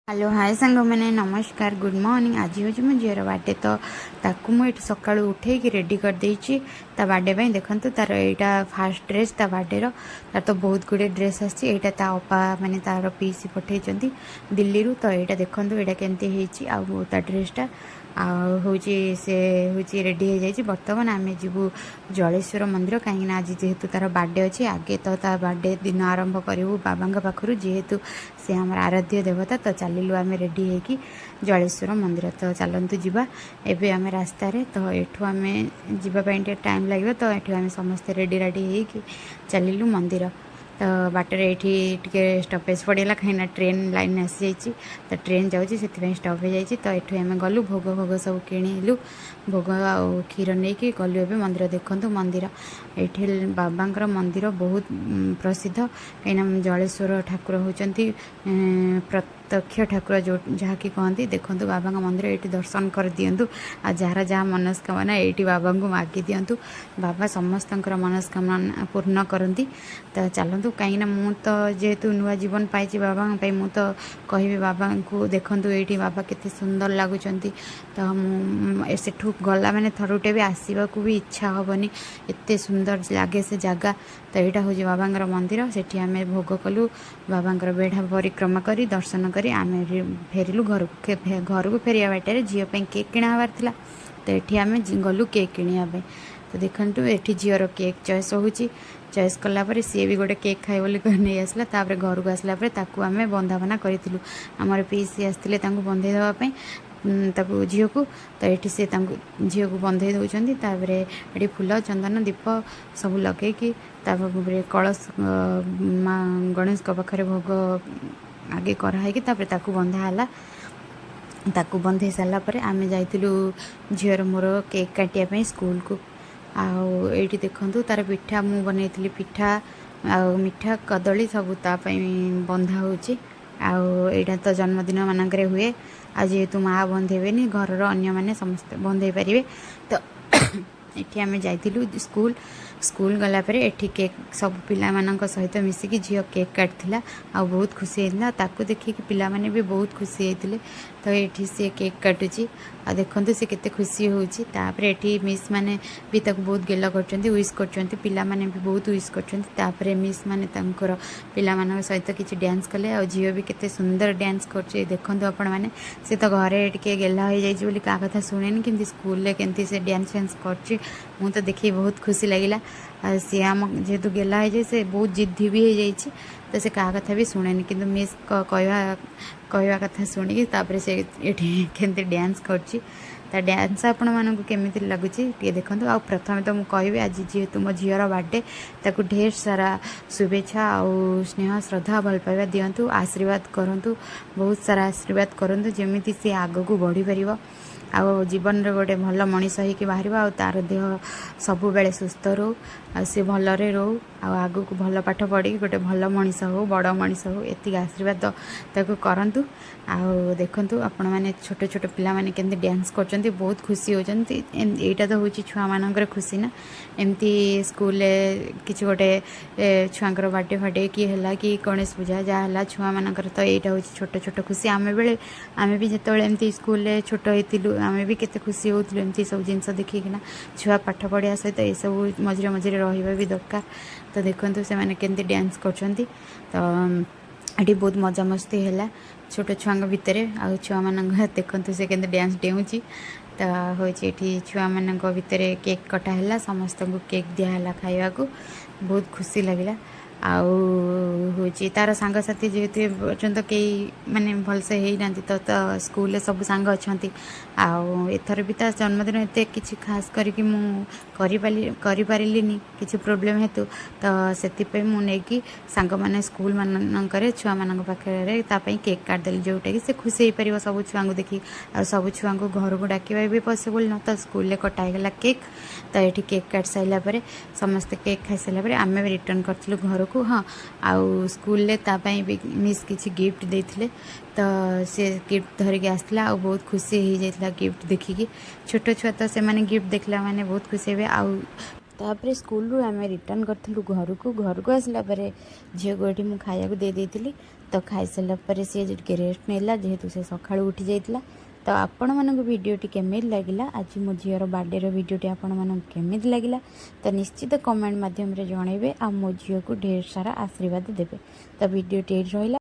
Hello hi सांग मैंने नमस्कार गुड मॉर्निंग। आज हूँ मो झीर बर्थडे तो ताकू मुझे सका उठे रेडी कर देची ता बर्थडे देखो तार यहाँ फास्ट ड्रेस ता बर्थडे तार तो बहुत गुड़े ड्रेस आसा ता अपा मैंने तार पीसी पठे दिल्ली रू तो यहाँ देखो यहाँ केमती आ ड्रेसटा हूँ से हूँ रेडी हो जाए। बर्तमान आम जीवु जलेश्वर मंदिर कहीं आज जेहेतु तार बर्थडे अच्छे आगे तो ता बर्थडे दिन आरंभ करूँ बाबा पाखु जेहेतु से आम आराध्य देवता तो चलू आम रेडी होगी जलेश्वर मंदिर तो चलतु जावा एवं आम रास्तार तो यू आम जावाई टाइम लगे तो ये आम समस्ते रेडी रेडी होगी चलू मंदिर तो बाटर ये स्टपेज पड़ेगा कहीं ट्रेन लाइन आसी जाइए तो ट्रेन जाऊँगी से स्टप हो जाए तो ये आम गलु भोग भोग सब किणिलु भोग आ क्षीर नहीं कि गलु ए मंदिर देखु मंदिर ये बाबा मंदिर बहुत प्रसिद्ध कहीं जलेश्वर ठाकुर होती प्रत्यक्ष ठाकुर जो जहाँकि कहती देखो बाबा मंदिर ये दर्शन कर दिंतु आ जार जहाँ मनस्कामना ये बाबा को मागी दिंतु बाबा समस्त मनस्कामना पूर्ण करती तो चलतु कहीं मु तो जेहेतु नुआ जीवन पाई बाबा मु तो कहि बाबा को देखु ये बाबा केते सुंदर लगुच तो मुठू गला मैंने थरुटे भी आसवा को भी इच्छा हेनी एत सुंदर लगे से जगह तो यहाँ हूँ बाबा मंदिर से आम भोग कलु बाबा बेढ़ा परिक्रमा कर दर्शन कर आम फेरिलु घर को फेरिया बाटर झीपाई केक किणाबार था तो ये आम गलु केक किणापे तो देखु ये झीर केक चॉइस होची चॉइस कलापर सी भी गोटे केक खाए बोली नहीं आसला तापर घर को आसला आम बंधापना करूँ आमर पीसी आसते बंधे देवाई ताकू झील को तो ये सी झील को बंधे दौरान ये फूल चंदन दीप सब लगे कि कलश माँ गणेश पाखे भोग आगे कराई ताकू बंधाला ताकू बंधे सारापर आम जाइलु झीर मोर केक काटियापी स्कूल को आठी देखु तार पिठा मु बनई पिठा आ मिठा कदली सबूतापी बंधा होटा तो जन्मदिन मानक हुए आज जेहेतु माँ बंधेबे घर अन्य माने समस्त बंधे पारे तो ये आम जाइलु स्कूल गलापर ये केक सब पिला सहित मिसिकी झील केक काटला आ बहुत खुशी होता ताकू देखिए पिला माने भी बहुत खुशी होते तो ये सी केक काटुची आ देखते से केते खुशी होपर ये मिस मैंने भी बहुत गेल कर विश कर पिला माने भी बहुत विश कर मिस मैंने पिला सहित किसी डांस कले आ झील भी केते सुंदर डांस कर देखो आपण मैंने से तो घरे टे गेला हो जाए क्या कथा शुणेनि कि स्कूल केमती से डांस फांस कर मु तो देखिए बहुत खुशी लगिला सी आम जेहेतु गेला हो जाए से बहुत जिद्दी भी हो जाए तो से क्या कथा भी शुणेनि कि मिस कहवा कथा शुणिकी से ये डांस कर डांस आपण मानक केमी लगुच देखो आ प्रथम तो मुझे कहि आज जेहेतु मो झीर बर्थडे ताकू ढेर सारा शुभेच्छा आउ स्नेह श्रद्धा भल पाइबा दिंतु आशीर्वाद करूँ बहुत सारा आशीर्वाद करूँ जमी सी आग को बढ़ी पार आ जीवन रे गोटे भल मनीष होकर बाहर आ तार देह सबु बेले सुस्थ रो सी भलरे रो आग को भल पाठ पढ़ी गोटे भल मनीष हो बड़ मनीष हो एति आशीर्वाद ताकू करंतु आ देखंतु आपण माने छोट छोट पिला माने केंते डांस करचंती बहुत खुशी होचंती एटा तो होची छुआ मानकर खुशी ना एमती स्कूल किछि गोटे छुआंकर बर्थडे फटे कि हला कि गणेश पूजा जा हला छुआ मानकर तो एटा होची छोट छोट खुशी आमे बेले आमे भी जेतबेले एमती स्कूल छोट होइतिलु आमे भी केते खुशी होउतिलु एमती सब जिंस देखिकिना छुआ पाठ पढ़िया सहित ए सब मझिरे मझिरे रहिबा भी दरकार तो देखंतु से माने केंते डांस करचंती तो ये बहुत मजा मस्ती है छोट छुआ भितर आ छुआ मान देखते से के डांस डेऊँची तो हूँ ये छुआ मान भितर केक कटा समस्त को केक दिहला खावा को बहुत खुशी लगे हूँ तार सांगसाथी जेहेतु पर्यटन कई माने भलसे होना तो स्कूल सब सांग अच्छा आथर भी ता जन्मदिन एत कि खास करके मुझे किसी प्रोब्लेम हेतु तो से मुझे सांग मैंने स्कूल मानक छुआ मान पाखे केक काटदेली जोटा कि से खुशी हो पार सब छुआ को देखी आ सब छुआ को घर को डाकवा भी पॉसिबल न तो स्कूल कटाईगला केक तो ये केक काट सारापर समस्ते केक खाई सारापर आम भी रिटर्न करूँ घर को हाँ आउ स्कूल भी मिस किसी गिफ्ट देते तो सी गिफ्ट धरिकी आसला आ बहुत खुशी हो जाता गिफ्ट देखिकी छोट छुआ तो से गिफ्ट देखला माने बहुत खुशी हे तापर स्कूल रू आम रिटर्न करूँ घर को आसला झील को ये खाया दे देती तो खाई सारापर सी रेस्ट नेला जेहेतु से सका उठी जाइला। तो आपण मानक वीडियोटी केमी लगिला आज मो झीर बर्थडे वीडियोटी आपण मानक केमी लगिला तो निश्चित कमेंट माध्यम रे जनइबे आ मो झील को ढेर सारा आशीर्वाद देबे। तो वीडियोटी रहिला।